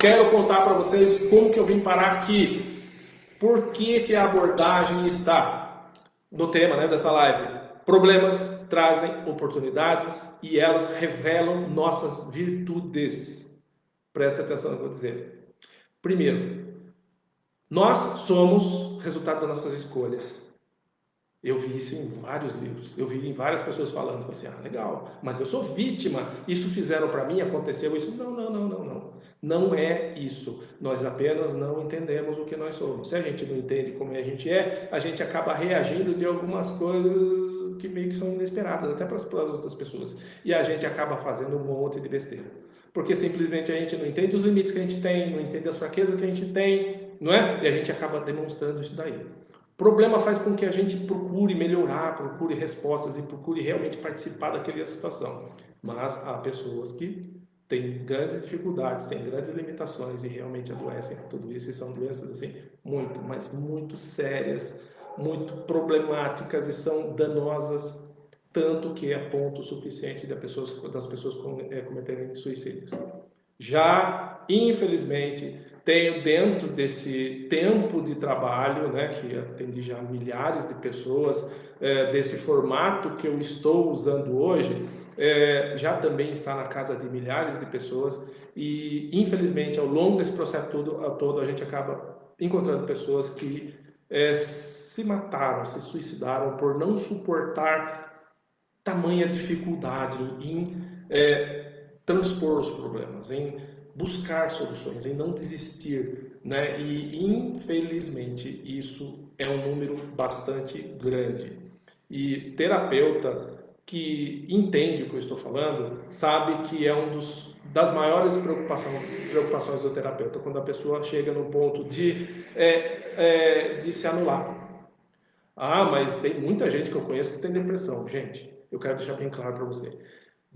quero contar para vocês como que eu vim parar aqui. Por que que a abordagem está no tema, né, dessa live? Problemas trazem oportunidades e elas revelam nossas virtudes. Presta atenção no que eu vou dizer. Primeiro, nós somos resultado das nossas escolhas. Eu vi isso em vários livros, eu vi em várias pessoas falando, falei assim, legal, mas eu sou vítima, isso fizeram para mim, aconteceu isso. Não, não, não, não, não. Não é isso. Nós apenas não entendemos o que nós somos. Se a gente não entende como a gente acaba reagindo de algumas coisas que meio que são inesperadas, até para as outras pessoas. E a gente acaba fazendo um monte de besteira. Porque simplesmente a gente não entende os limites que a gente tem, não entende as fraquezas que a gente tem, não é? E a gente acaba demonstrando isso daí. O problema faz com que a gente procure melhorar, procure respostas e procure realmente participar daquela situação. Mas há pessoas que têm grandes dificuldades, têm grandes limitações e realmente adoecem com tudo isso. E são doenças assim muito, mas muito sérias, muito problemáticas e são danosas, tanto que é ponto suficiente das pessoas cometerem suicídios. Já, infelizmente, tenho dentro desse tempo de trabalho, né, que atendi já milhares de pessoas, desse formato que eu estou usando hoje, já também está na casa de milhares de pessoas e, infelizmente, ao longo desse processo todo a gente acaba encontrando pessoas que se mataram, se suicidaram por não suportar tamanha dificuldade em transpor os problemas, em buscar soluções, em não desistir, né? E infelizmente isso é um número bastante grande. E terapeuta que entende o que eu estou falando sabe que é das maiores preocupações do terapeuta quando a pessoa chega no ponto de se anular. Mas tem muita gente que eu conheço que tem depressão. Gente, eu quero deixar bem claro para você.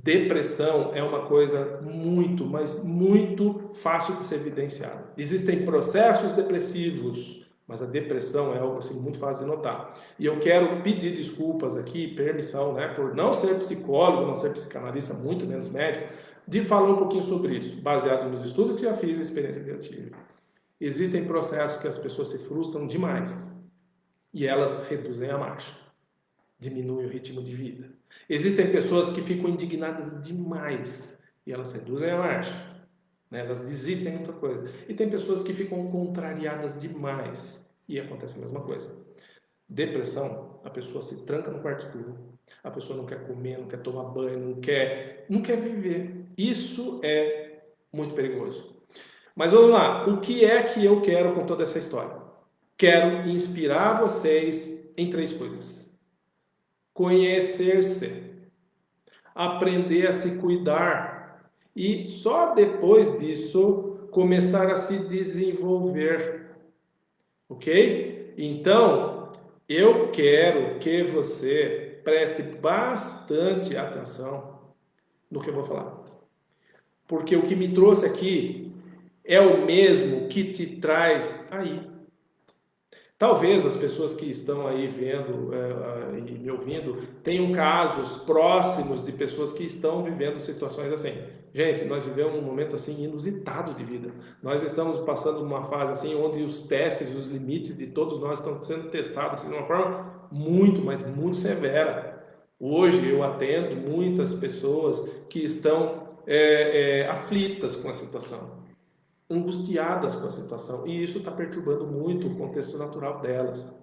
Depressão é uma coisa muito, mas muito fácil de ser evidenciada. Existem processos depressivos, mas a depressão é algo assim muito fácil de notar. E eu quero pedir desculpas aqui, permissão, né, por não ser psicólogo, não ser psicanalista, muito menos médico, de falar um pouquinho sobre isso, baseado nos estudos que já fiz e a experiência que já tive. Existem processos que as pessoas se frustram demais e elas reduzem a marcha, diminuem o ritmo de vida. Existem pessoas que ficam indignadas demais e elas reduzem a marcha, né? Elas desistem de muita coisa. E tem pessoas que ficam contrariadas demais e acontece a mesma coisa. Depressão, a pessoa se tranca no quarto escuro, a pessoa não quer comer, não quer tomar banho, não quer viver. Isso é muito perigoso. Mas vamos lá, o que é que eu quero com toda essa história? Quero inspirar vocês em 3 coisas. Conhecer-se, aprender a se cuidar e só depois disso começar a se desenvolver, ok? Então, eu quero que você preste bastante atenção no que eu vou falar, porque o que me trouxe aqui é o mesmo que te traz aí. Talvez as pessoas que estão aí vendo e me ouvindo tenham casos próximos de pessoas que estão vivendo situações assim. Gente, nós vivemos um momento assim inusitado de vida. Nós estamos passando uma fase assim onde os testes, os limites de todos nós estão sendo testados assim, de uma forma muito, mas muito severa. Hoje eu atendo muitas pessoas que estão aflitas com a situação, angustiadas com a situação, e isso está perturbando muito o contexto natural delas.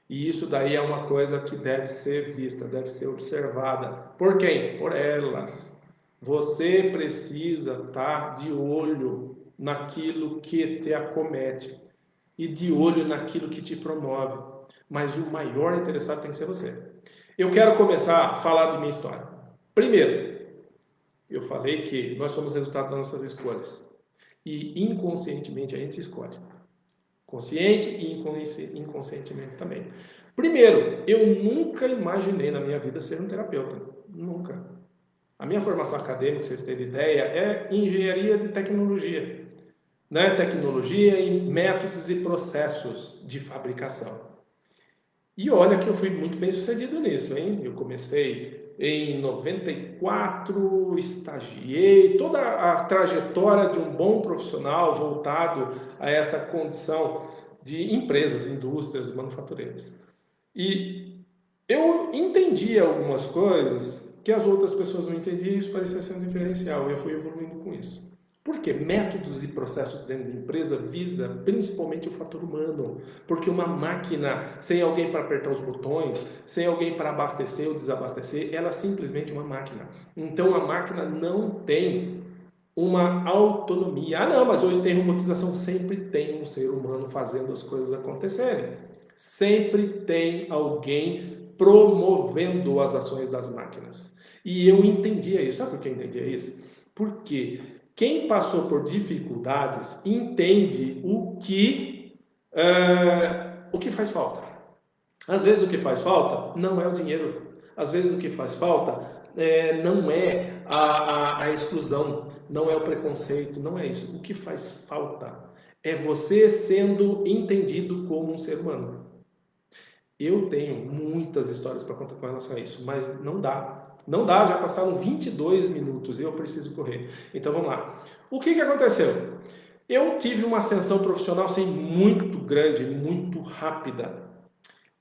E isso daí é uma coisa que deve ser vista, deve ser observada. Por quem? Por elas. Você precisa estar de olho naquilo que te acomete e de olho naquilo que te promove. Mas o maior interessado tem que ser você. Eu quero começar a falar de minha história. Primeiro, eu falei que nós somos resultado das nossas escolhas. E inconscientemente a gente escolhe. Consciente e inconscientemente também. Primeiro, eu nunca imaginei na minha vida ser um terapeuta. Nunca. A minha formação acadêmica, vocês terem ideia, é engenharia de tecnologia. Né? Tecnologia e métodos e processos de fabricação. E olha que eu fui muito bem sucedido nisso, hein? Eu comecei em 94, estagiei, toda a trajetória de um bom profissional voltado a essa condição de empresas, indústrias, manufatureiras. E eu entendi algumas coisas que as outras pessoas não entendiam e isso parecia ser um diferencial. E eu fui evoluindo com isso. Por quê? Métodos e processos dentro da empresa visa principalmente o fator humano. Porque uma máquina, sem alguém para apertar os botões, sem alguém para abastecer ou desabastecer, ela é simplesmente uma máquina. Então a máquina não tem uma autonomia. Ah, não, mas hoje tem robotização. Sempre tem um ser humano fazendo as coisas acontecerem. Sempre tem alguém promovendo as ações das máquinas. E eu entendia isso. Sabe por que eu entendia isso? Porque quem passou por dificuldades entende o que faz falta. Às vezes o que faz falta não é o dinheiro. Às vezes o que faz falta não é a exclusão, não é o preconceito, não é isso. O que faz falta é você sendo entendido como um ser humano. Eu tenho muitas histórias para contar com relação a isso, mas não dá. Não dá, já passaram 22 minutos e eu preciso correr. Então vamos lá. O que aconteceu? Eu tive uma ascensão profissional assim, muito grande, muito rápida,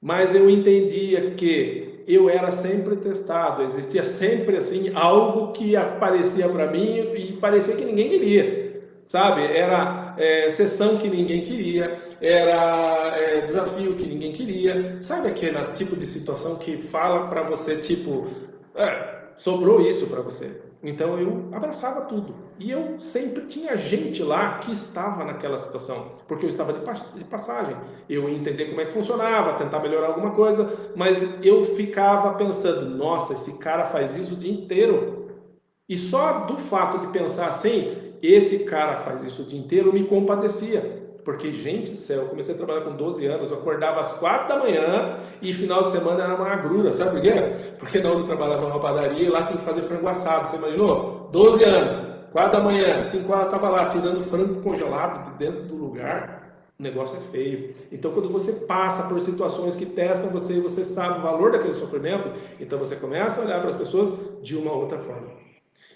mas eu entendia que eu era sempre testado, existia sempre assim algo que aparecia para mim e parecia que ninguém queria, sabe? Era sessão que ninguém queria, era desafio que ninguém queria, sabe aquele tipo de situação que fala para você tipo, sobrou isso para você. Então eu abraçava tudo. E eu sempre tinha gente lá que estava naquela situação, porque eu estava de passagem. Eu ia entender como é que funcionava, tentar melhorar alguma coisa, mas eu ficava pensando, nossa, esse cara faz isso o dia inteiro. E só do fato de pensar assim, esse cara faz isso o dia inteiro, eu me compadecia. Porque, gente do céu, eu comecei a trabalhar com 12 anos, eu acordava às 4 da manhã e final de semana era uma agrura, sabe por quê? Porque na onde eu trabalhava numa padaria e lá tinha que fazer frango assado, você imaginou? 12 anos, 4 da manhã, 5 horas eu estava lá tirando frango congelado de dentro do lugar, o negócio é feio. Então, quando você passa por situações que testam você e você sabe o valor daquele sofrimento, então você começa a olhar para as pessoas de uma outra forma.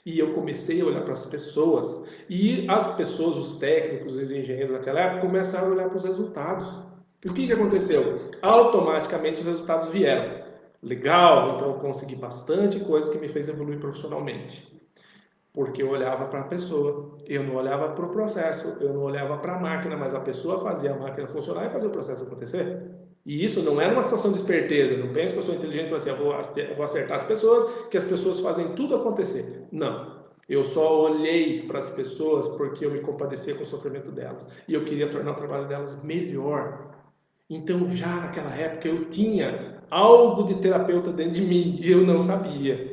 E eu comecei a olhar para as pessoas. E as pessoas, os técnicos, os engenheiros daquela época, começaram a olhar para os resultados. E o que aconteceu? Automaticamente os resultados vieram. Legal, então eu consegui bastante coisa que me fez evoluir profissionalmente. Porque eu olhava para a pessoa, eu não olhava para o processo, eu não olhava para a máquina, mas a pessoa fazia a máquina funcionar e fazia o processo acontecer. E isso não era uma situação de esperteza. Não pense que eu sou inteligente e falo assim, eu vou acertar as pessoas, que as pessoas fazem tudo acontecer. Não. Eu só olhei para as pessoas porque eu me compadecia com o sofrimento delas. E eu queria tornar o trabalho delas melhor. Então, já naquela época, eu tinha algo de terapeuta dentro de mim e eu não sabia.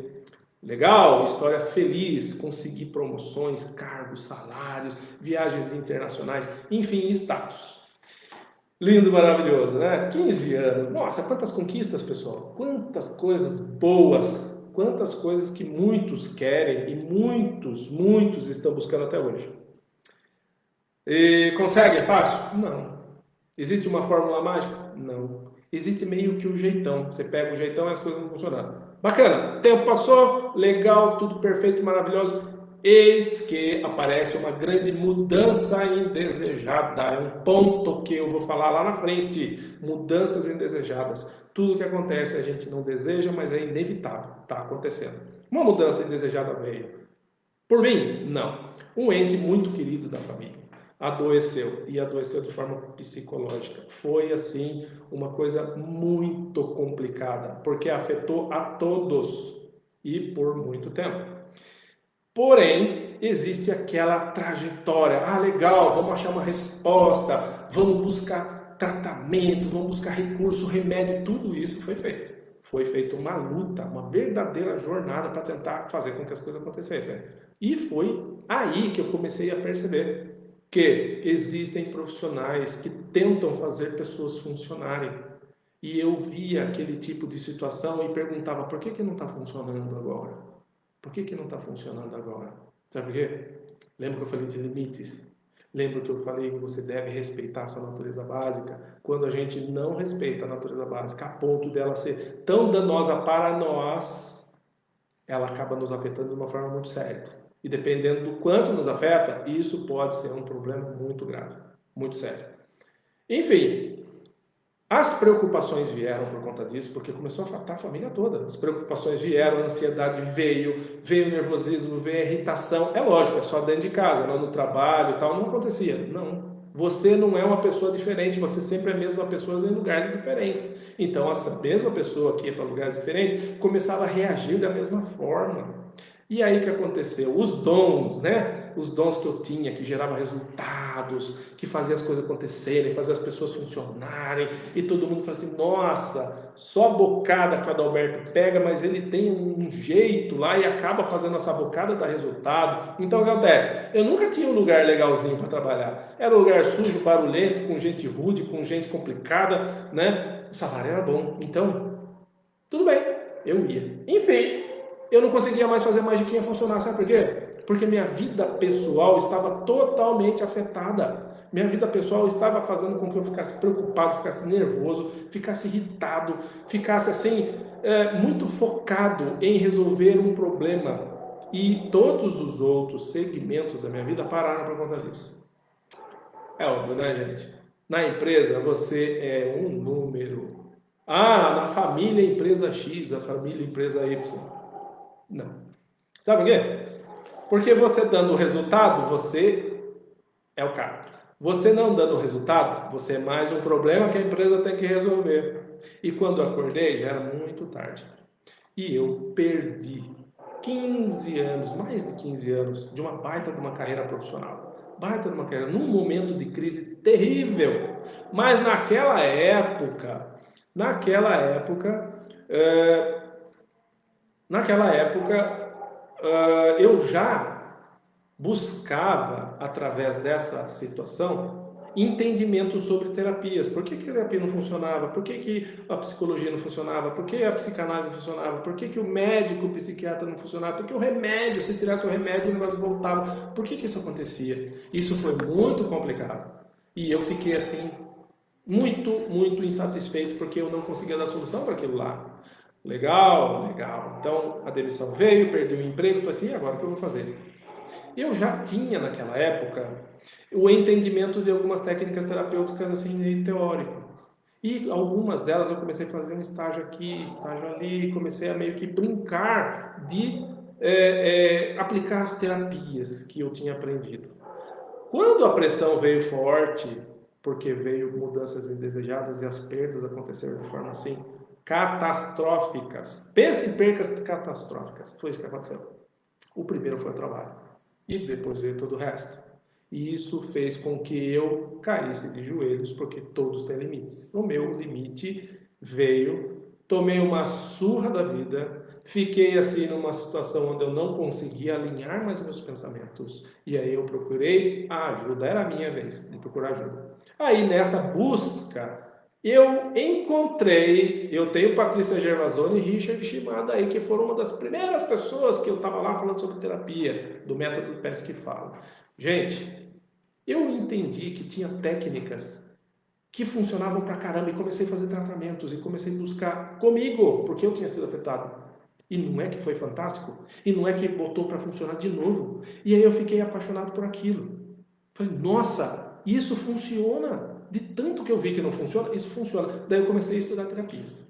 Legal, história feliz, consegui promoções, cargos, salários, viagens internacionais, enfim, status. Lindo, maravilhoso, né? 15 anos. Nossa, quantas conquistas, pessoal. Quantas coisas boas. Quantas coisas que muitos querem e muitos estão buscando até hoje. E consegue? É fácil? Não. Existe uma fórmula mágica? Não. Existe meio que um jeitão. Você pega o jeitão e as coisas vão funcionar. Bacana. Tempo passou, legal, tudo perfeito, maravilhoso. Eis que aparece uma grande mudança indesejada. É um ponto que eu vou falar lá na frente. Mudanças indesejadas. Tudo que acontece a gente não deseja, mas é inevitável. Está acontecendo. Uma mudança indesejada veio. Por mim? Não. Um ente muito querido da família adoeceu e adoeceu de forma psicológica. Foi assim uma coisa muito complicada, porque afetou a todos e por muito tempo. Porém, existe aquela trajetória. Ah, legal, vamos achar uma resposta, vamos buscar tratamento, vamos buscar recurso, remédio, tudo isso foi feito. Foi feita uma luta, uma verdadeira jornada para tentar fazer com que as coisas acontecessem. E foi aí que eu comecei a perceber que existem profissionais que tentam fazer pessoas funcionarem. E eu via aquele tipo de situação e perguntava, por que não está funcionando agora? Por que não está funcionando agora? Sabe por quê? Lembra que eu falei de limites? Lembra que eu falei que você deve respeitar a sua natureza básica? Quando a gente não respeita a natureza básica a ponto dela ser tão danosa para nós, ela acaba nos afetando de uma forma muito séria. E dependendo do quanto nos afeta, isso pode ser um problema muito grave, muito sério. Enfim, as preocupações vieram por conta disso, porque começou a afetar a família toda. As preocupações vieram, a ansiedade veio o nervosismo, veio a irritação. É lógico, é só dentro de casa, não no trabalho e tal, não acontecia. Não. Você não é uma pessoa diferente, você sempre é a mesma pessoa em lugares diferentes. Então, essa mesma pessoa que ia para lugares diferentes começava a reagir da mesma forma. E aí o que aconteceu? Os dons, né? Os dons que eu tinha, que gerava resultados, que fazia as coisas acontecerem, fazia as pessoas funcionarem, e todo mundo fala assim, nossa, só bocada que o Adalberto pega, mas ele tem um jeito lá e acaba fazendo essa bocada dar resultado. Então o que acontece? Eu nunca tinha um lugar legalzinho para trabalhar. Era um lugar sujo, barulhento, com gente rude, com gente complicada, né? O salário era bom. Então, tudo bem, eu ia. Enfim, eu não conseguia mais fazer magiquinha funcionar, sabe por quê? Porque minha vida pessoal estava totalmente afetada. Minha vida pessoal estava fazendo com que eu ficasse preocupado, ficasse nervoso, ficasse irritado, ficasse assim, muito focado em resolver um problema. E todos os outros segmentos da minha vida pararam por conta disso. É óbvio, né, gente? Na empresa, você é um número. Ah, na família empresa X, a família empresa Y. Não. Sabe por quê? Porque você dando o resultado, você é o cara. Você não dando o resultado, você é mais um problema que a empresa tem que resolver. E quando eu acordei, já era muito tarde. E eu perdi 15 anos, mais de 15 anos, de uma baita de uma carreira profissional. Baita de uma carreira, num momento de crise terrível. Mas naquela época, eh, eu já buscava, através dessa situação, entendimento sobre terapias. Por que a terapia não funcionava? Por que a psicologia não funcionava? Por que a psicanálise não funcionava? Por que o médico, o psiquiatra não funcionava? Por que o remédio, se tirasse o remédio, o negócio voltava? Por que isso acontecia? Isso foi muito complicado. E eu fiquei assim, muito insatisfeito, porque eu não conseguia dar solução para aquilo lá. Legal, legal. Então a demissão veio, perdi o emprego, falei assim, e agora o que eu vou fazer? Eu já tinha naquela época o entendimento de algumas técnicas terapêuticas assim teórico. E algumas delas eu comecei a fazer um estágio aqui, estágio ali, comecei a meio que brincar de aplicar as terapias que eu tinha aprendido. Quando a pressão veio forte, porque veio mudanças indesejadas e as perdas aconteceram de forma assim catastróficas. Pense em percas catastróficas. Foi isso que aconteceu. O primeiro foi o trabalho. E depois veio todo o resto. E isso fez com que eu caísse de joelhos, porque todos têm limites. O meu limite veio, tomei uma surra da vida, fiquei assim numa situação onde eu não conseguia alinhar mais meus pensamentos. E aí eu procurei a ajuda, era a minha vez de procurar ajuda. Aí nessa busca, eu tenho Patrícia Gervasoni e Richard Shimada aí, que foram uma das primeiras pessoas que eu estava lá falando sobre terapia, do método PES que fala. Gente, eu entendi que tinha técnicas que funcionavam pra caramba e comecei a fazer tratamentos e comecei a buscar comigo, porque eu tinha sido afetado. E não é que foi fantástico? E não é que botou para funcionar de novo? E aí eu fiquei apaixonado por aquilo. Falei, nossa, isso funciona. De tanto que eu vi que não funciona, isso funciona. Daí eu comecei a estudar terapias.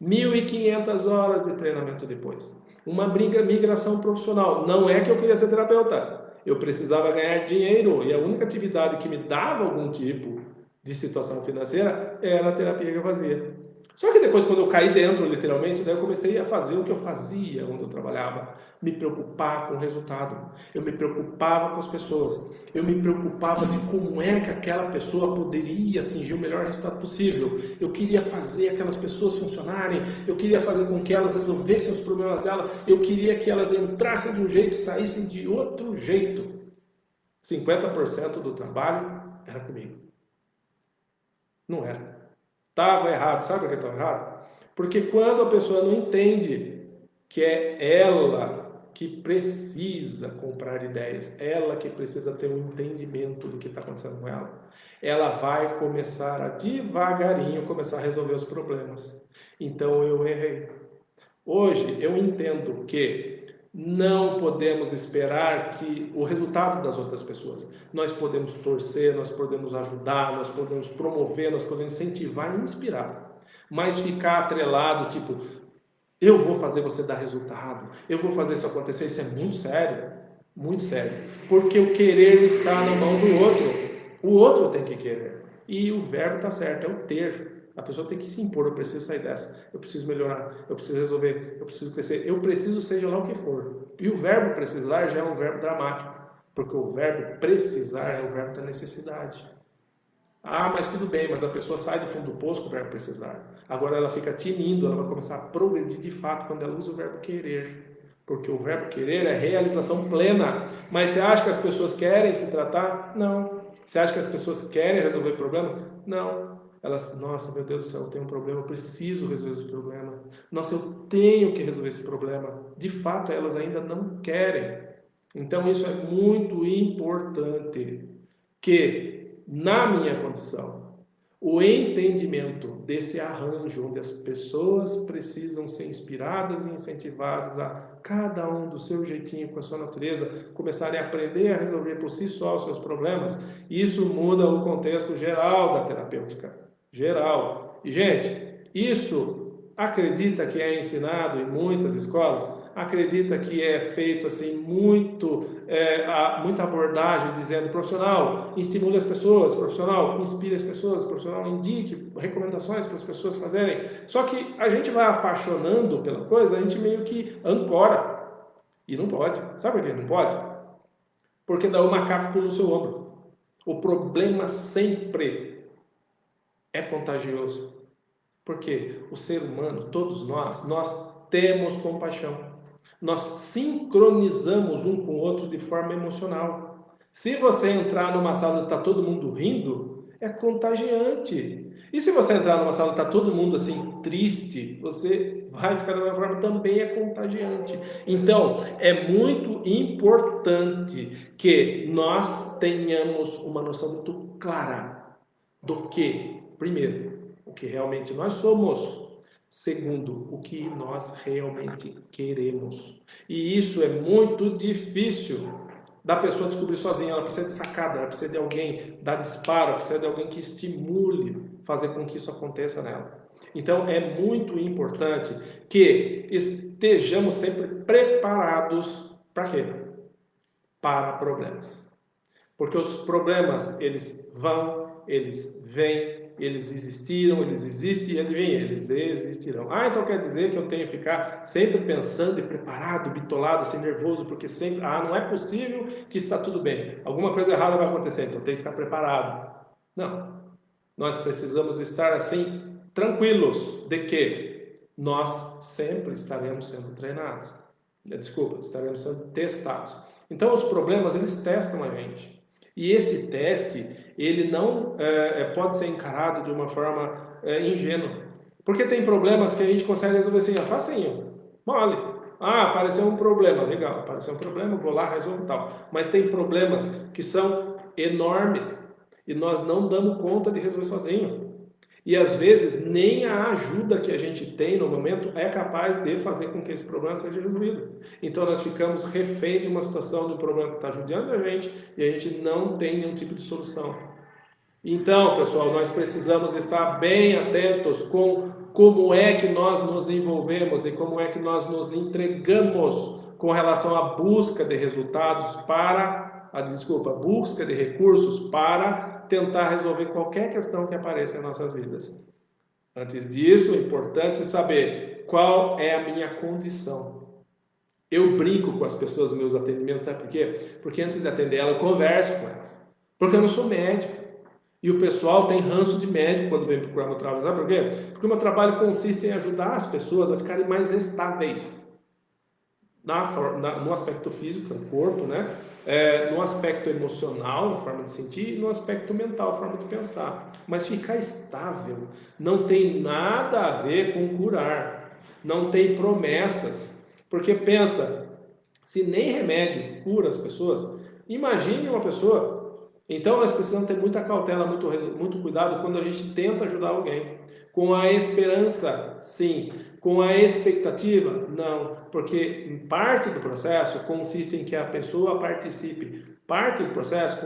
1.500 horas de treinamento depois. Uma migração profissional. Não é que eu queria ser terapeuta. Eu precisava ganhar dinheiro e a única atividade que me dava algum tipo de situação financeira era a terapia que eu fazia. Só que depois, quando eu caí dentro, literalmente, daí eu comecei a fazer o que eu fazia onde eu trabalhava. Me preocupar com o resultado. Eu me preocupava com as pessoas. Eu me preocupava de como é que aquela pessoa poderia atingir o melhor resultado possível. Eu queria fazer aquelas pessoas funcionarem. Eu queria fazer com que elas resolvessem os problemas dela. Eu queria que elas entrassem de um jeito e saíssem de outro jeito. 50% do trabalho era comigo. Não era. Estava errado. Sabe por que estava errado? Porque quando a pessoa não entende que é ela que precisa comprar ideias, ela que precisa ter um entendimento do que está acontecendo com ela, ela vai começar a devagarinho começar a resolver os problemas. Então eu errei. Hoje eu entendo que não podemos esperar que o resultado das outras pessoas. Nós podemos torcer, nós podemos ajudar, nós podemos promover, nós podemos incentivar e inspirar. Mas ficar atrelado, tipo, eu vou fazer você dar resultado, eu vou fazer isso acontecer, isso é muito sério. Muito sério. Porque o querer está na mão do outro. O outro tem que querer. E o verbo está certo, é o ter. A pessoa tem que se impor, eu preciso sair dessa, eu preciso melhorar, eu preciso resolver, eu preciso crescer, eu preciso seja lá o que for. E o verbo precisar já é um verbo dramático, porque o verbo precisar é o verbo da necessidade. Ah, mas tudo bem, mas a pessoa sai do fundo do poço com o verbo precisar. Agora ela fica tinindo, ela vai começar a progredir de fato quando ela usa o verbo querer. Porque o verbo querer é realização plena. Mas você acha que as pessoas querem se tratar? Não. Você acha que as pessoas querem resolver o problema? Não. Elas, nossa, meu Deus do céu, eu tenho um problema, eu preciso resolver esse problema. Nossa, eu tenho que resolver esse problema. De fato, elas ainda não querem. Então, isso é muito importante. Que, na minha condição, o entendimento desse arranjo, onde as pessoas precisam ser inspiradas e incentivadas a cada um do seu jeitinho, com a sua natureza, começarem a aprender a resolver por si só os seus problemas, isso muda o contexto geral da terapêutica. Geral. E, gente, isso acredita que é ensinado em muitas escolas? Acredita que é feito assim muita abordagem dizendo profissional, estimule as pessoas, profissional, inspire as pessoas, profissional, indique recomendações para as pessoas fazerem. Só que a gente vai apaixonando pela coisa, a gente meio que ancora. E não pode. Sabe por que não pode? Porque dá o macaco pula no seu ombro. O problema sempre é contagioso. Porque o ser humano, todos nós temos compaixão. Nós sincronizamos um com o outro de forma emocional. Se você entrar numa sala e está todo mundo rindo, é contagiante. E se você entrar numa sala e está todo mundo assim triste, você vai ficar da mesma forma, também é contagiante. Então, é muito importante que nós tenhamos uma noção muito clara do que, primeiro, o que realmente nós somos. Segundo, o que nós realmente queremos. E isso é muito difícil da pessoa descobrir sozinha. Ela precisa de sacada, ela precisa de alguém dar disparo, ela precisa de alguém que estimule fazer com que isso aconteça nela. Então é muito importante que estejamos sempre preparados para quê? Para problemas. Porque os problemas, eles vão, eles vêm, eles existiram, eles existem e adivinha, eles existirão. Ah, então quer dizer que eu tenho que ficar sempre pensando e preparado, bitolado, assim, nervoso, porque sempre, não é possível que está tudo bem. Alguma coisa errada vai acontecer, então eu tenho que ficar preparado. Não. Nós precisamos estar assim, tranquilos de que nós sempre estaremos sendo treinados. Desculpa, estaremos sendo testados. Então os problemas, eles testam a gente. E esse teste, ele não pode ser encarado de uma forma ingênua. Porque tem problemas que a gente consegue resolver assim, facinho, mole. Apareceu um problema, legal, apareceu um problema, vou lá, resolvo tal. Mas tem problemas que são enormes e nós não damos conta de resolver sozinho. E às vezes nem a ajuda que a gente tem no momento é capaz de fazer com que esse problema seja resolvido. Então nós ficamos refém de uma situação, de um problema que está judiando a gente e a gente não tem nenhum tipo de solução. Então, pessoal, nós precisamos estar bem atentos com como é que nós nos envolvemos e como é que nós nos entregamos com relação à busca de resultados busca de recursos para tentar resolver qualquer questão que apareça em nossas vidas. Antes disso, é importante saber qual é a minha condição. Eu brinco com as pessoas nos meus atendimentos, sabe por quê? Porque antes de atender ela, eu converso com elas. Porque eu não sou médico. E o pessoal tem ranço de médico quando vem procurar meu trabalho. Sabe por quê? Porque o meu trabalho consiste em ajudar as pessoas a ficarem mais estáveis. No aspecto físico, o corpo, né? No aspecto emocional, na forma de sentir, e no aspecto mental, a forma de pensar. Mas ficar estável não tem nada a ver com curar, não tem promessas, porque pensa, se nem remédio cura as pessoas, imagine uma pessoa. Então nós precisamos ter muita cautela, muito cuidado quando a gente tenta ajudar alguém, com a esperança, sim, Com a expectativa? Não, porque parte do processo consiste em que a pessoa participe. Parte do processo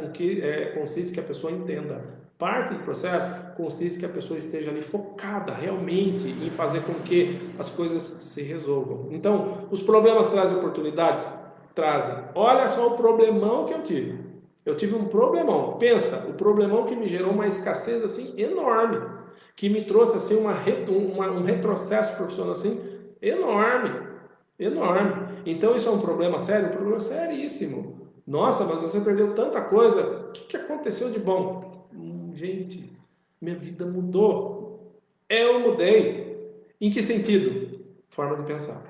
consiste que a pessoa entenda. Parte do processo consiste que a pessoa esteja ali focada realmente em fazer com que as coisas se resolvam. Então, os problemas trazem oportunidades? Trazem. Olha só o problemão que eu tive. Eu tive um problemão. Pensa, o problemão que me gerou uma escassez assim enorme, que me trouxe assim um retrocesso profissional assim enorme, enorme. Então isso é um problema sério? Um problema seríssimo. Nossa, mas você perdeu tanta coisa. O que aconteceu de bom? Gente, minha vida mudou. Eu mudei. Em que sentido? Forma de pensar.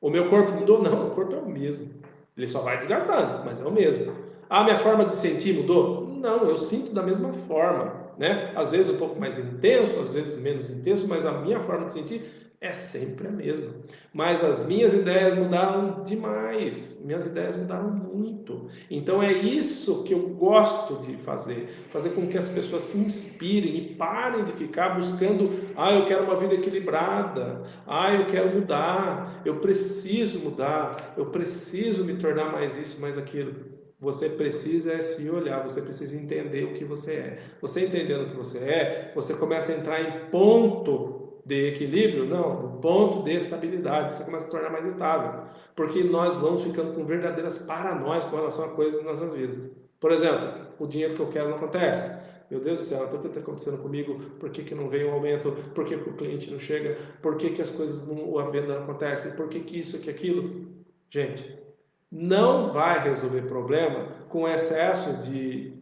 O meu corpo mudou? Não, o corpo é o mesmo. Ele só vai desgastando, mas é o mesmo. A minha forma de sentir mudou? Não, eu sinto da mesma forma, né? Às vezes um pouco mais intenso, às vezes menos intenso, mas a minha forma de sentir é sempre a mesma. Mas as minhas ideias mudaram demais. Minhas ideias mudaram muito. Então é isso que eu gosto de fazer com que as pessoas se inspirem e parem de ficar buscando, eu quero uma vida equilibrada, eu quero mudar, eu preciso mudar, eu preciso me tornar mais isso, mais aquilo. Você precisa se olhar, você precisa entender o que você é. Você entendendo o que você é, você começa a entrar em ponto de equilíbrio, não, no ponto de estabilidade, você começa a se tornar mais estável, porque nós vamos ficando com verdadeiras paranoias com relação a coisas nas nossas vidas. Por exemplo, o dinheiro que eu quero não acontece. Meu Deus do céu, o que está acontecendo comigo? Por que não vem o aumento? Por que o cliente não chega? Por que as coisas, a venda não acontece? Por que isso, que aquilo? Gente, não vai resolver problema com excesso de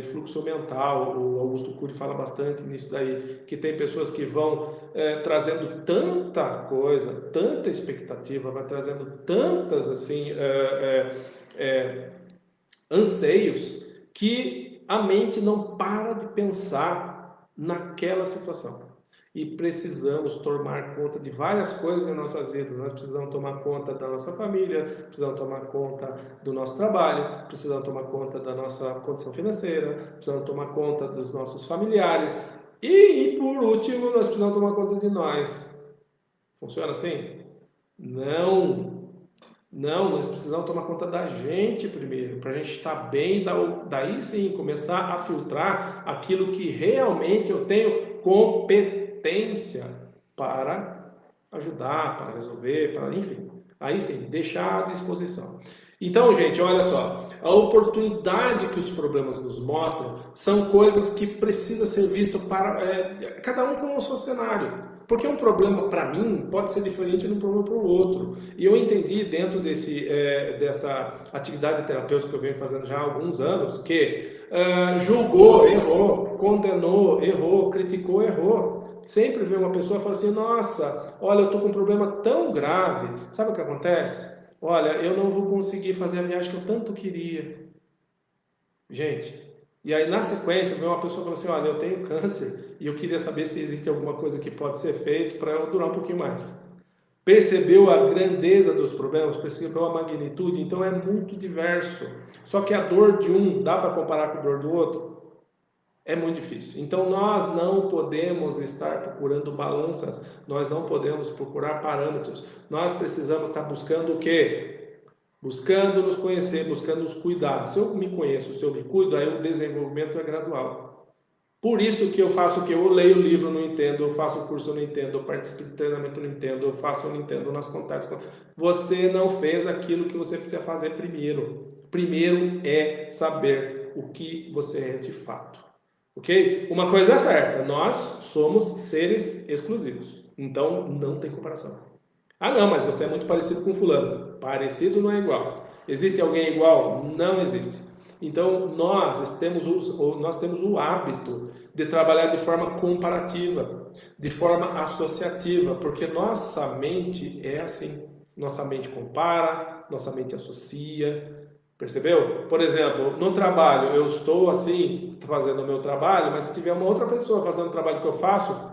fluxo mental. O Augusto Cury fala bastante nisso daí, que tem pessoas que vão trazendo tanta coisa, tanta expectativa, vai trazendo tantas assim anseios, que a mente não para de pensar naquela situação. E precisamos tomar conta de várias coisas em nossas vidas. Nós precisamos tomar conta da nossa família, precisamos tomar conta do nosso trabalho, precisamos tomar conta da nossa condição financeira, precisamos tomar conta dos nossos familiares e por último, nós precisamos tomar conta de nós. Funciona assim? Não. Não, nós precisamos tomar conta da gente primeiro, para a gente estar bem, daí sim começar a filtrar aquilo que realmente eu tenho competência para ajudar, para resolver, para enfim. Aí sim, deixar à disposição. Então, gente, olha só, a oportunidade que os problemas nos mostram são coisas que precisa ser visto para cada um com o seu cenário. Porque um problema para mim pode ser diferente de um problema para o outro. E eu entendi dentro dessa atividade terapêutica que eu venho fazendo já há alguns anos, que julgou, errou, condenou, errou, criticou, errou. Sempre vem uma pessoa e fala assim, nossa, olha, eu estou com um problema tão grave. Sabe o que acontece? Olha, eu não vou conseguir fazer a viagem que eu tanto queria. Gente, e aí na sequência vem uma pessoa e fala assim, olha, eu tenho câncer e eu queria saber se existe alguma coisa que pode ser feita para eu durar um pouquinho mais. Percebeu a grandeza dos problemas? Percebeu a magnitude? Então é muito diverso. Só que a dor de um dá para comparar com a dor do outro? É muito difícil. Então nós não podemos estar procurando balanças, nós não podemos procurar parâmetros. Nós precisamos estar buscando o quê? Buscando nos conhecer, buscando nos cuidar. Se eu me conheço, se eu me cuido, aí o desenvolvimento é gradual. Por isso que eu faço o que? Eu leio o livro, não entendo, eu faço o curso, eu não entendo, eu participo de treinamento, eu não entendo, eu faço, eu não entendo, nas contatos. Você não fez aquilo que você precisa fazer primeiro. Primeiro é saber o que você é de fato. Ok? Uma coisa é certa, nós somos seres exclusivos. Então não tem comparação. Não, mas você é muito parecido com fulano. Parecido não é igual. Existe alguém igual? Não existe. Então, nós temos o hábito de trabalhar de forma comparativa, de forma associativa, porque nossa mente é assim. Nossa mente compara, nossa mente associa. Percebeu? Por exemplo, no trabalho, eu estou assim, fazendo o meu trabalho, mas se tiver uma outra pessoa fazendo o trabalho que eu faço,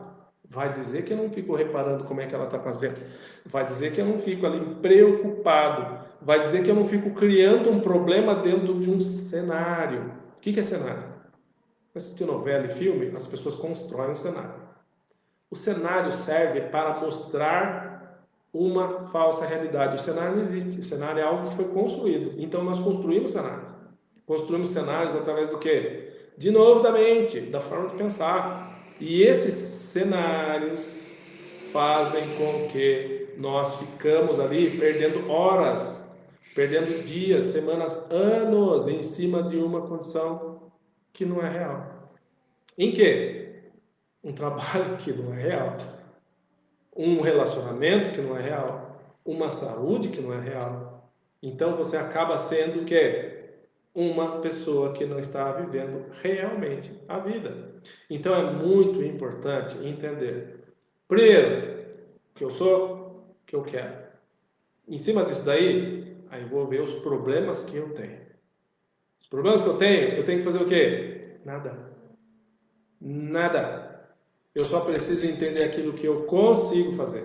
vai dizer que eu não fico reparando como é que ela está fazendo. Vai dizer que eu não fico ali preocupado. Vai dizer que eu não fico criando um problema dentro de um cenário. O que é cenário? Assistir novela e filme, as pessoas constroem um cenário. O cenário serve para mostrar uma falsa realidade. O cenário não existe. O cenário é algo que foi construído. Então nós construímos cenários. Construímos cenários através do quê? De novo, da mente, da forma de pensar. E esses cenários fazem com que nós ficamos ali perdendo horas, perdendo dias, semanas, anos em cima de uma condição que não é real. Em quê? Um trabalho que não é real, um relacionamento que não é real, uma saúde que não é real. Então você acaba sendo o quê? Uma pessoa que não está vivendo realmente a vida. Então é muito importante entender, primeiro, o que eu sou, o que eu quero. Em cima disso daí, aí vou ver os problemas que eu tenho. Os problemas que eu tenho que fazer o quê? Nada. Nada. Eu só preciso entender aquilo que eu consigo fazer.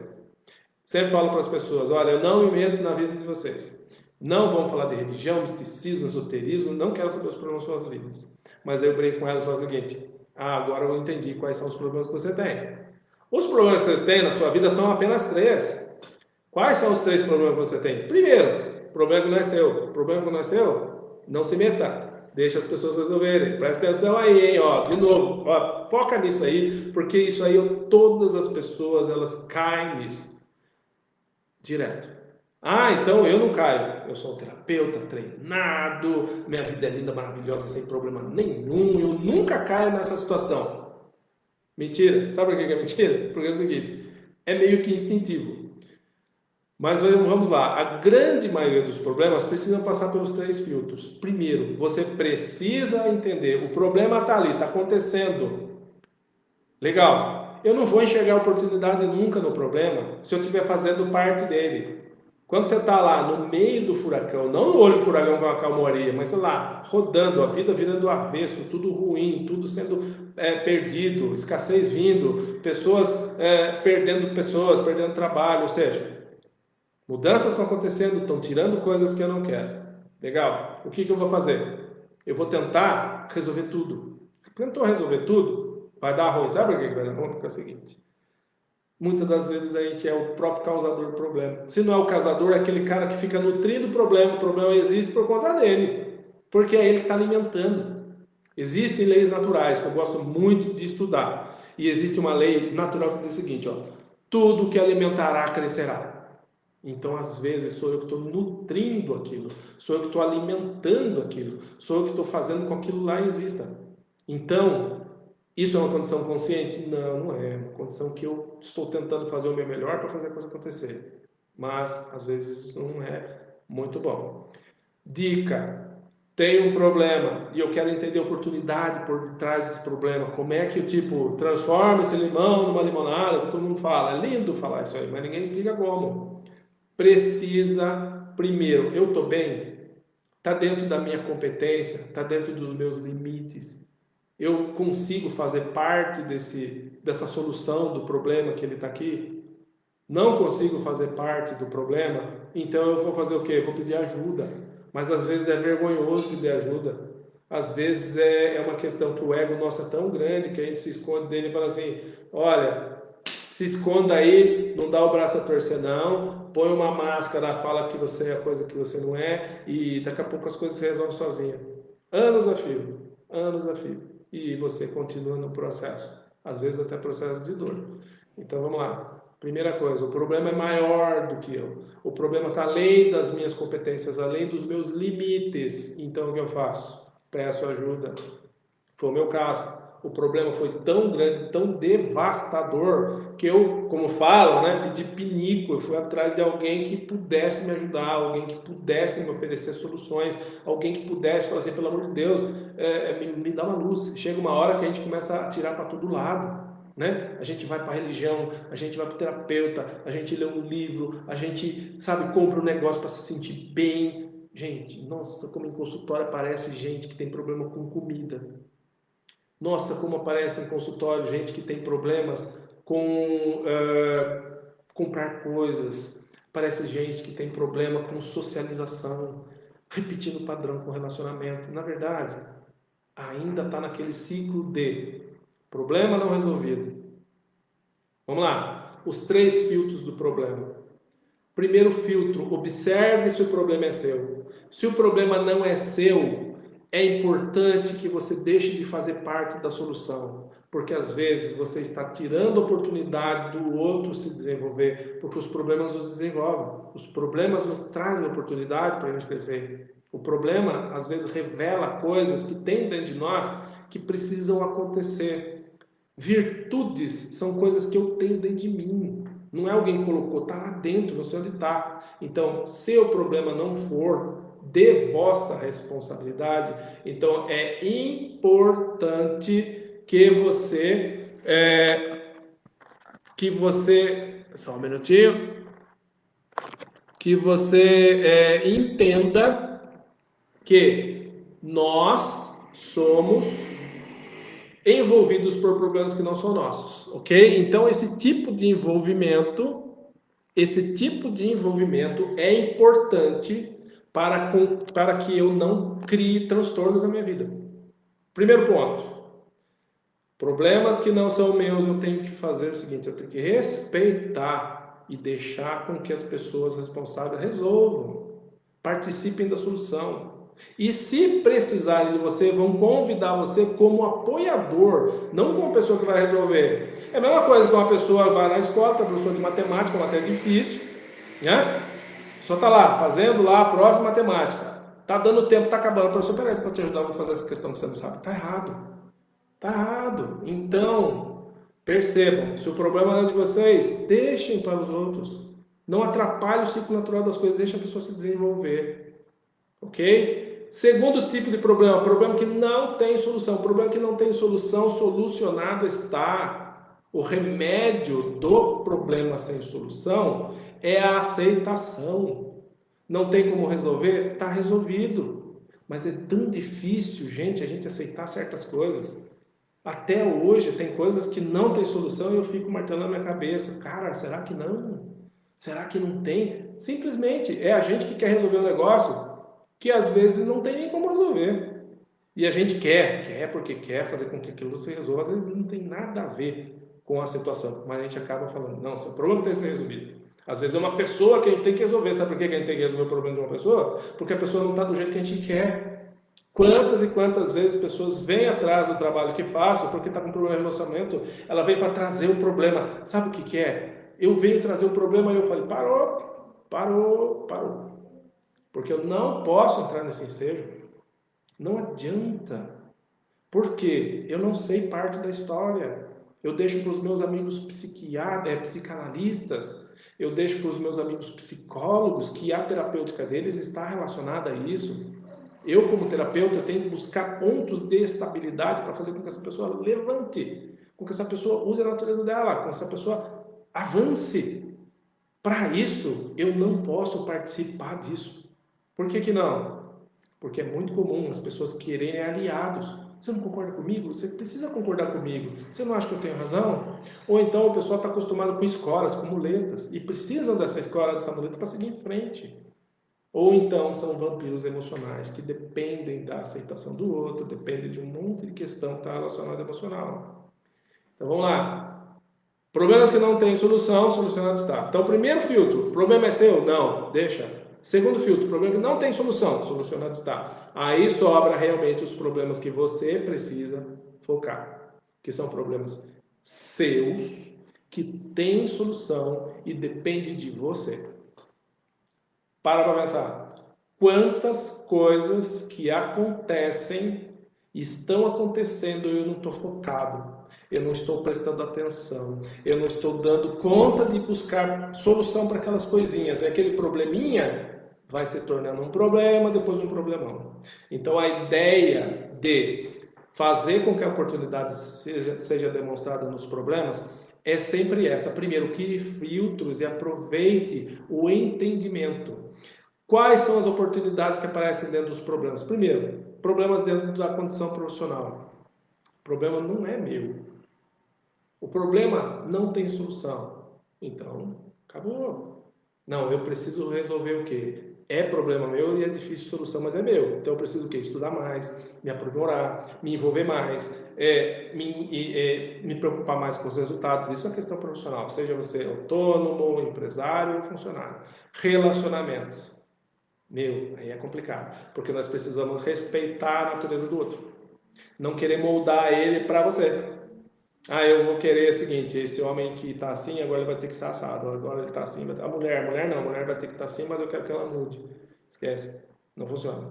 Sempre falo para as pessoas, olha, eu não me meto na vida de vocês. Não vão falar de religião, misticismo, esoterismo, não quero saber os problemas das suas vidas. Mas aí eu brinco com elas e falo o seguinte, agora eu entendi quais são os problemas que você tem. Os problemas que você tem na sua vida são apenas três. Quais são os três problemas que você tem? Primeiro, problema que não é seu. Problema que não é seu, não se meta. Deixa as pessoas resolverem. Presta atenção aí, hein? Ó, de novo, ó, foca nisso aí, porque isso aí, todas as pessoas, elas caem nisso. Direto. Então eu não caio. Eu sou um terapeuta treinado, minha vida é linda, maravilhosa, sem problema nenhum. Eu nunca caio nessa situação. Mentira. Sabe por que é mentira? Porque é o seguinte, é meio que instintivo. Mas vamos lá, a grande maioria dos problemas precisam passar pelos três filtros. Primeiro, você precisa entender, o problema está ali, está acontecendo. Legal, eu não vou enxergar oportunidade nunca no problema se eu estiver fazendo parte dele. Quando você está lá no meio do furacão, não no olho do furacão com a calmaria, mas sei lá, rodando, a vida virando do avesso, tudo ruim, tudo sendo perdido, escassez vindo, pessoas perdendo trabalho, ou seja, mudanças estão acontecendo, estão tirando coisas que eu não quero. Legal. O que eu vou fazer? Eu vou tentar resolver tudo. Tentou resolver tudo, vai dar ruim. Sabe por que vai dar ruim? Porque é o seguinte. Muitas das vezes a gente é o próprio causador do problema. Se não é o causador, é aquele cara que fica nutrindo o problema existe por conta dele. Porque é ele que está alimentando. Existem leis naturais que eu gosto muito de estudar. E existe uma lei natural que diz o seguinte, ó, tudo que alimentará crescerá. Então, às vezes, sou eu que estou nutrindo aquilo, sou eu que estou alimentando aquilo, sou eu que estou fazendo com que aquilo lá exista. Então, isso é uma condição consciente? Não, não é. É uma condição que eu estou tentando fazer o meu melhor para fazer a coisa acontecer. Mas, às vezes, isso não é muito bom. Dica: tenho um problema e eu quero entender a oportunidade por detrás desse problema. Como é que eu, transformo esse limão numa limonada? Que todo mundo fala. É lindo falar isso aí, mas ninguém explica como. Precisa, primeiro, eu estou bem? Está dentro da minha competência? Está dentro dos meus limites? Eu consigo fazer parte dessa solução do problema que ele está aqui? Não consigo fazer parte do problema? Então eu vou fazer o quê? Vou pedir ajuda. Mas às vezes é vergonhoso pedir ajuda. Às vezes é uma questão que o ego nosso é tão grande que a gente se esconde dele e fala assim, olha, se esconda aí, não dá o braço a torcer não, põe uma máscara, fala que você é a coisa que você não é e daqui a pouco as coisas se resolvem sozinha. Anos a fio. E você continua no processo, às vezes até processo de dor. Então vamos lá. Primeira coisa, o problema é maior do que eu. O problema está além das minhas competências, além dos meus limites. Então o que eu faço? Peço ajuda. Foi o meu caso. O problema foi tão grande, tão devastador, que eu, como falam, né, pedi pinico. Eu fui atrás de alguém que pudesse me ajudar, alguém que pudesse me oferecer soluções, alguém que pudesse falar assim, pelo amor de Deus, me dá uma luz. Chega uma hora que a gente começa a tirar para todo lado. Né? A gente vai para a religião, a gente vai para o terapeuta, a gente lê um livro, a gente, sabe, compra um negócio para se sentir bem. Gente, nossa, como em consultório aparece gente que tem problema com comida. Nossa, como aparece em consultório gente que tem problemas com comprar coisas. Aparece gente que tem problema com socialização, repetindo o padrão com relacionamento. Na verdade, ainda está naquele ciclo de problema não resolvido, Vamos lá. Os 3 filtros do problema. Primeiro filtro, observe se o problema é seu. Se o problema não é seu, é importante que você deixe de fazer parte da solução, porque às vezes você está tirando a oportunidade do outro se desenvolver, porque os problemas nos desenvolvem. Os problemas nos trazem oportunidade para a gente crescer. O problema às vezes revela coisas que tem dentro de nós que precisam acontecer. Virtudes são coisas que eu tenho dentro de mim. Não é alguém que colocou, está lá dentro, não sei onde está. Então, se o problema não for de vossa responsabilidade, então é importante só um minutinho, que você entenda que nós somos envolvidos por problemas que não são nossos, ok? Então esse tipo de envolvimento é importante para que eu não crie transtornos na minha vida. Primeiro ponto, problemas que não são meus, eu tenho que fazer o seguinte, eu tenho que respeitar e deixar com que as pessoas responsáveis resolvam, participem da solução. E se precisarem de você, vão convidar você como apoiador, não como pessoa que vai resolver. É a mesma coisa que uma pessoa vai na escola, tem professor de matemática, uma matéria difícil, né? A pessoa está lá, fazendo lá a prova de matemática. Está dando tempo, está acabando. Professor, peraí, para te ajudar, eu vou fazer essa questão que você não sabe. Está errado. Está errado. Então, percebam, se o problema não é de vocês, deixem para os outros. Não atrapalhe o ciclo natural das coisas, deixe a pessoa se desenvolver. Ok? Segundo tipo de problema, problema que não tem solução. Problema que não tem solução, solucionado está. O remédio do problema sem solução é a aceitação. Não tem como resolver? Está resolvido. Mas é tão difícil, gente, a gente aceitar certas coisas. Até hoje tem coisas que não tem solução e eu fico martelando na minha cabeça. Cara, será que não? Será que não tem? Simplesmente é a gente que quer resolver o negócio que às vezes não tem nem como resolver. E a gente quer porque quer fazer com que aquilo se resolva. Às vezes não tem nada a ver com a situação, mas a gente acaba falando, não, esse é o problema que tem que ser resolvido. Às vezes é uma pessoa que a gente tem que resolver. Sabe por que a gente tem que resolver o problema de uma pessoa? Porque a pessoa não está do jeito que a gente quer. Quantas e quantas vezes pessoas vêm atrás do trabalho que faço porque está com problema de relacionamento, ela vem para trazer o problema. Sabe o que que é? Eu venho trazer o problema e eu falei, parou. Porque eu não posso entrar nesse ensejo. Não adianta. Porque eu não sei parte da história. Eu deixo para os meus amigos psicanalistas, eu deixo para os meus amigos psicólogos que a terapêutica deles está relacionada a isso. Eu, como terapeuta, tenho que buscar pontos de estabilidade para fazer com que essa pessoa levante, com que essa pessoa use a natureza dela, com que essa pessoa avance. Para isso, eu não posso participar disso. Por que que não? Porque é muito comum as pessoas quererem aliados. Você não concorda comigo? Você precisa concordar comigo. Você não acha que eu tenho razão? Ou então o pessoal está acostumado com escolas, com muletas, e precisam dessa escola, dessa muleta para seguir em frente. Ou então são vampiros emocionais que dependem da aceitação do outro, dependem de um monte de questão que está relacionada ao emocional. Então vamos lá. Problemas que não têm solução, solucionado está. Então, primeiro filtro, problema é seu? Não, deixa. Segundo filtro, problema que não tem solução, solucionado está. Aí sobra realmente os problemas que você precisa focar, que são problemas seus, que têm solução e dependem de você. Para pensar. Quantas coisas que acontecem, estão acontecendo e eu não estou focado. Eu não estou prestando atenção. Eu não estou dando conta de buscar solução para aquelas coisinhas. É aquele probleminha vai se tornando um problema, depois um problemão. Então a ideia de fazer com que a oportunidade seja demonstrada nos problemas é sempre essa. Primeiro, crie filtros e aproveite o entendimento. Quais são as oportunidades que aparecem dentro dos problemas? Primeiro, problemas dentro da condição profissional. O problema não é meu. O problema não tem solução. Então, acabou. Não, eu preciso resolver o quê? É problema meu e é difícil solução, mas é meu. Então eu preciso o quê? Estudar mais, me aprimorar, me envolver mais, me preocupar mais com os resultados. Isso é uma questão profissional, seja você autônomo, empresário ou funcionário. Relacionamentos. Meu, aí é complicado, porque nós precisamos respeitar a natureza do outro. Não querer moldar ele para você. Ah, eu vou querer o seguinte, esse homem que está assim, agora ele vai ter que ser assado. Agora ele está assim, a mulher não, a mulher vai ter que estar assim, mas eu quero que ela mude. Esquece, não funciona.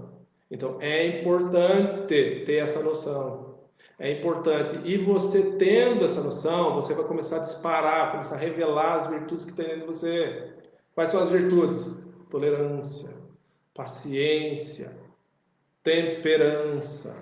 Então é importante ter essa noção. É importante. E você tendo essa noção, você vai começar a disparar, começar a revelar as virtudes que tem dentro de você. Quais são as virtudes? Tolerância, paciência, temperança,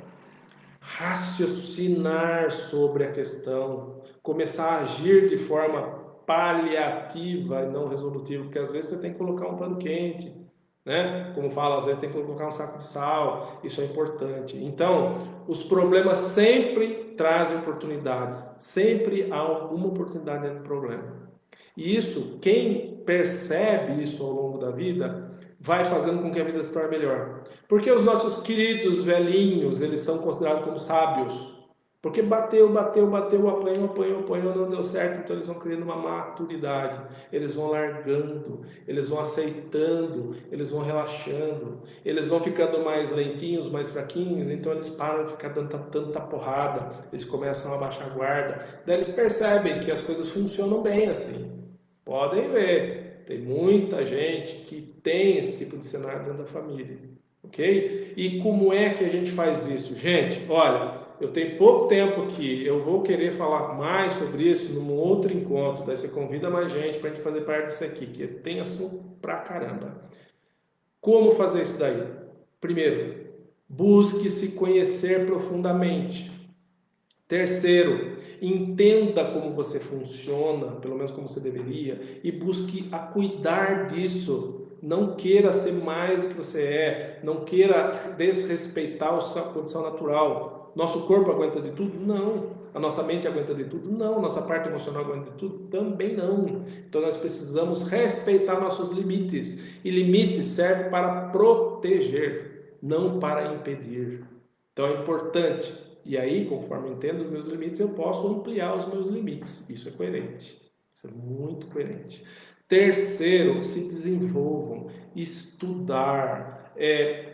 raciocinar sobre a questão, começar a agir de forma paliativa e não resolutiva, porque às vezes você tem que colocar um pano quente, né? Como fala, às vezes tem que colocar um saco de sal, isso é importante. Então, os problemas sempre trazem oportunidades, sempre há alguma oportunidade dentro do problema. E isso, quem percebe isso ao longo da vida, vai fazendo com que a vida se torne melhor. Porque os nossos queridos velhinhos, eles são considerados como sábios. Porque bateu, apanhou, não deu certo, então eles vão criando uma maturidade, eles vão largando, eles vão aceitando, eles vão relaxando, eles vão ficando mais lentinhos, mais fraquinhos, então eles param de ficar dando tanta porrada, eles começam a baixar a guarda, daí eles percebem que as coisas funcionam bem assim. Podem ver, tem muita gente que tem esse tipo de cenário dentro da família, ok? E como é que a gente faz isso? Gente, olha, eu tenho pouco tempo aqui, eu vou querer falar mais sobre isso num outro encontro, daí você convida mais gente para a gente fazer parte disso aqui, que tem assunto pra caramba. Como fazer isso daí? Primeiro, busque se conhecer profundamente. Terceiro, entenda como você funciona, pelo menos como você deveria, e busque a cuidar disso. Não queira ser mais do que você é, não queira desrespeitar a sua condição natural. Nosso corpo aguenta de tudo? Não. A nossa mente aguenta de tudo? Não. Nossa parte emocional aguenta de tudo? Também não. Então nós precisamos respeitar nossos limites. E limites servem para proteger, não para impedir. Então é importante. E aí, conforme eu entendo os meus limites, eu posso ampliar os meus limites. Isso é coerente. Isso é muito coerente. Terceiro, se desenvolvam, estudar,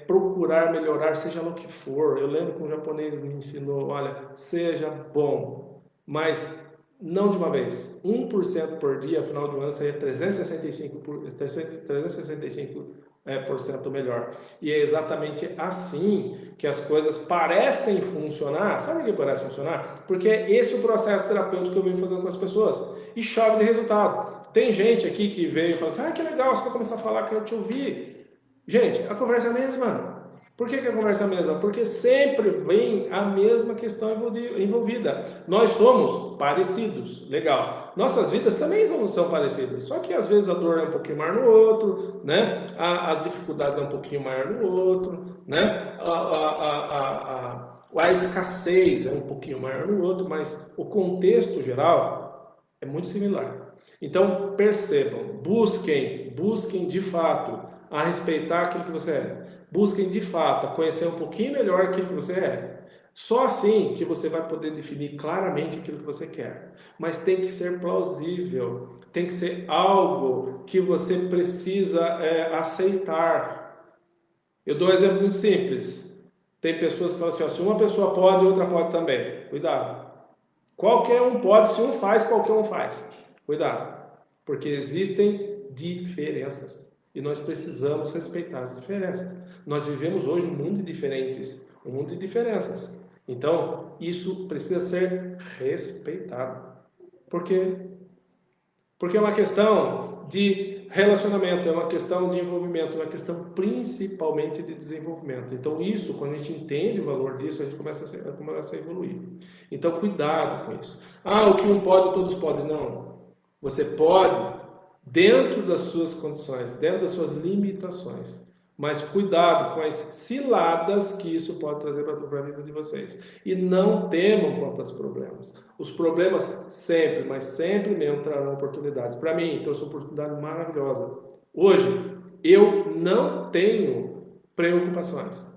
procurar melhorar, seja lá o que for. Eu lembro que um japonês me ensinou, olha, seja bom, mas não de uma vez. 1% por dia, afinal de um ano, seria 365% melhor. E é exatamente assim que as coisas parecem funcionar. Sabe o que parece funcionar? Porque é esse o processo terapêutico que eu venho fazendo com as pessoas. E chove de resultado. Tem gente aqui que veio e fala assim, que legal, você vai começar a falar que eu te ouvi. Gente, a conversa é a mesma. Por que a conversa é a mesma? Porque sempre vem a mesma questão envolvida. Nós somos parecidos, legal. Nossas vidas também são parecidas, só que às vezes a dor é um pouquinho maior no outro, né? As dificuldades é um pouquinho maior no outro, né? A escassez é um pouquinho maior no outro, mas o contexto geral é muito similar. Então percebam, busquem de fato a respeitar aquilo que você é. Busquem de fato conhecer um pouquinho melhor aquilo que você é. Só assim que você vai poder definir claramente aquilo que você quer. Mas tem que ser plausível, tem que ser algo que você precisa aceitar. Eu dou um exemplo muito simples. Tem pessoas que falam assim, se uma pessoa pode, outra pode também. Cuidado. Qualquer um pode, se um faz, qualquer um faz. Cuidado. Porque existem diferenças. E nós precisamos respeitar as diferenças. Nós vivemos hoje um mundo de diferentes, um mundo de diferenças. Então, isso precisa ser respeitado. Por quê? Porque é uma questão de relacionamento, é uma questão de envolvimento, é uma questão principalmente de desenvolvimento. Então, isso, quando a gente entende o valor disso, a gente começa a evoluir. Então, cuidado com isso. O que um pode, todos podem. Não. Você pode, dentro das suas condições, dentro das suas limitações. Mas cuidado com as ciladas que isso pode trazer para a vida de vocês. E não temam quanto aos problemas. Os problemas sempre, mas sempre mesmo trarão oportunidades. Para mim, trouxe uma oportunidade maravilhosa. Hoje, eu não tenho preocupações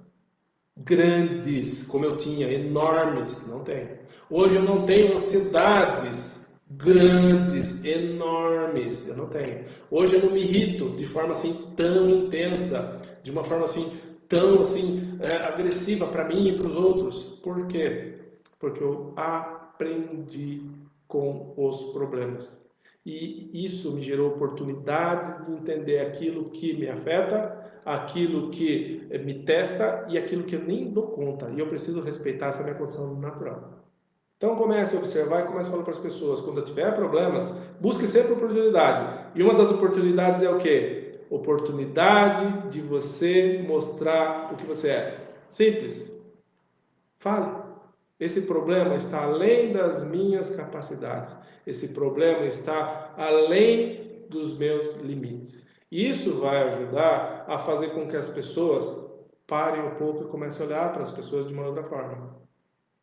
grandes, como eu tinha, enormes, não tenho. Hoje eu não tenho ansiedades grandes, enormes, eu não tenho. Hoje eu não me irrito de forma assim tão intensa, de uma forma assim tão assim agressiva para mim e para os outros. Por quê? Porque eu aprendi com os problemas. E isso me gerou oportunidades de entender aquilo que me afeta, aquilo que me testa e aquilo que eu nem dou conta. E eu preciso respeitar essa minha condição natural. Então comece a observar e comece a falar para as pessoas, quando tiver problemas, busque sempre oportunidade. E uma das oportunidades é o quê? Oportunidade de você mostrar o que você é. Simples. Fale. Esse problema está além das minhas capacidades. Esse problema está além dos meus limites. E isso vai ajudar a fazer com que as pessoas parem um pouco e comecem a olhar para as pessoas de uma outra forma.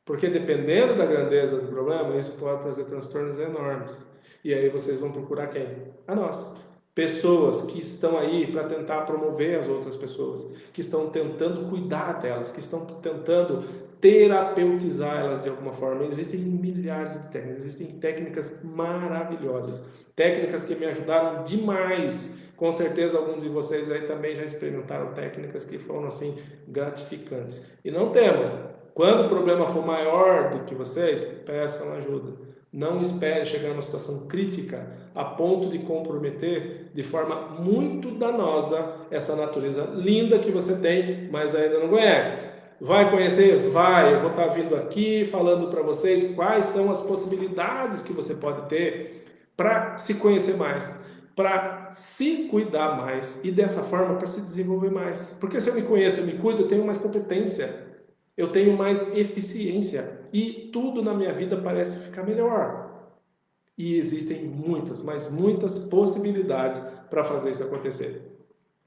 Porque dependendo da grandeza do problema, isso pode trazer transtornos enormes. E aí vocês vão procurar quem? A nós. Pessoas que estão aí para tentar promover as outras pessoas, que estão tentando cuidar delas, que estão tentando terapeutizar elas de alguma forma. Existem milhares de técnicas, existem técnicas maravilhosas, técnicas que me ajudaram demais. Com certeza alguns de vocês aí também já experimentaram técnicas que foram assim gratificantes. E não temam, quando o problema for maior do que vocês, peçam ajuda. Não espere chegar numa situação crítica a ponto de comprometer de forma muito danosa essa natureza linda que você tem, mas ainda não conhece. Vai conhecer? Vai. Eu vou estar vindo aqui falando para vocês quais são as possibilidades que você pode ter para se conhecer mais, para se cuidar mais e dessa forma para se desenvolver mais. Porque se eu me conheço, eu me cuido, eu tenho mais competência, eu tenho mais eficiência e tudo na minha vida parece ficar melhor. E existem muitas, mas muitas possibilidades para fazer isso acontecer.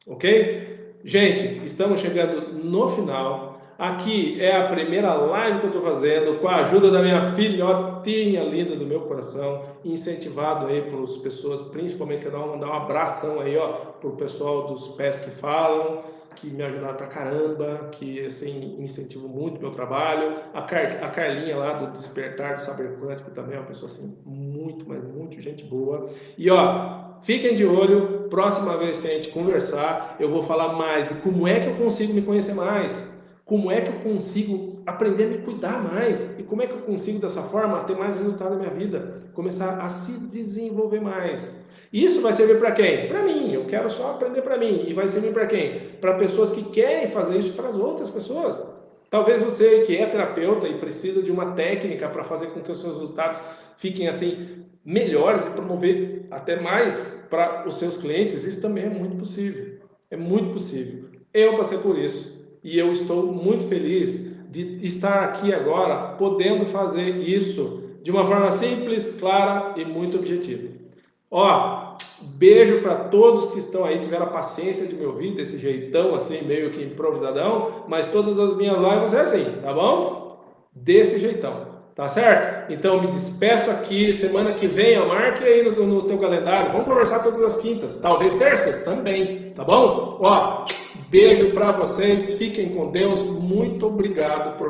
Ok? Gente, estamos chegando no final. Aqui é a primeira live que eu estou fazendo com a ajuda da minha filhotinha linda do meu coração, incentivado aí pelas pessoas, principalmente quero mandar um abração aí, ó, pro pessoal dos Pés que Falam, que me ajudaram pra caramba, que assim incentivam muito o meu trabalho. A Carlinha lá do Despertar do Saber Quântico também é uma pessoa assim muito, mas muito gente boa. E ó, fiquem de olho, próxima vez que a gente conversar, eu vou falar mais de como é que eu consigo me conhecer mais, como é que eu consigo aprender a me cuidar mais e como é que eu consigo dessa forma ter mais resultado na minha vida, começar a se desenvolver mais. Isso vai servir para quem? Para mim, eu quero só aprender para mim. E vai servir para quem? Para pessoas que querem fazer isso para as outras pessoas. Talvez você que é terapeuta e precisa de uma técnica para fazer com que os seus resultados fiquem assim melhores e promover até mais para os seus clientes, isso também é muito possível. É muito possível. Eu passei por isso e eu estou muito feliz de estar aqui agora podendo fazer isso de uma forma simples, clara e muito objetiva. Ó, beijo para todos que estão aí, tiveram a paciência de me ouvir desse jeitão assim, meio que improvisadão, mas todas as minhas lives é assim, tá bom? Desse jeitão, tá certo? Então me despeço aqui, semana que vem, ó, marque aí no teu calendário, vamos conversar todas as quintas, talvez terças também, tá bom? Ó, beijo para vocês, fiquem com Deus, muito obrigado por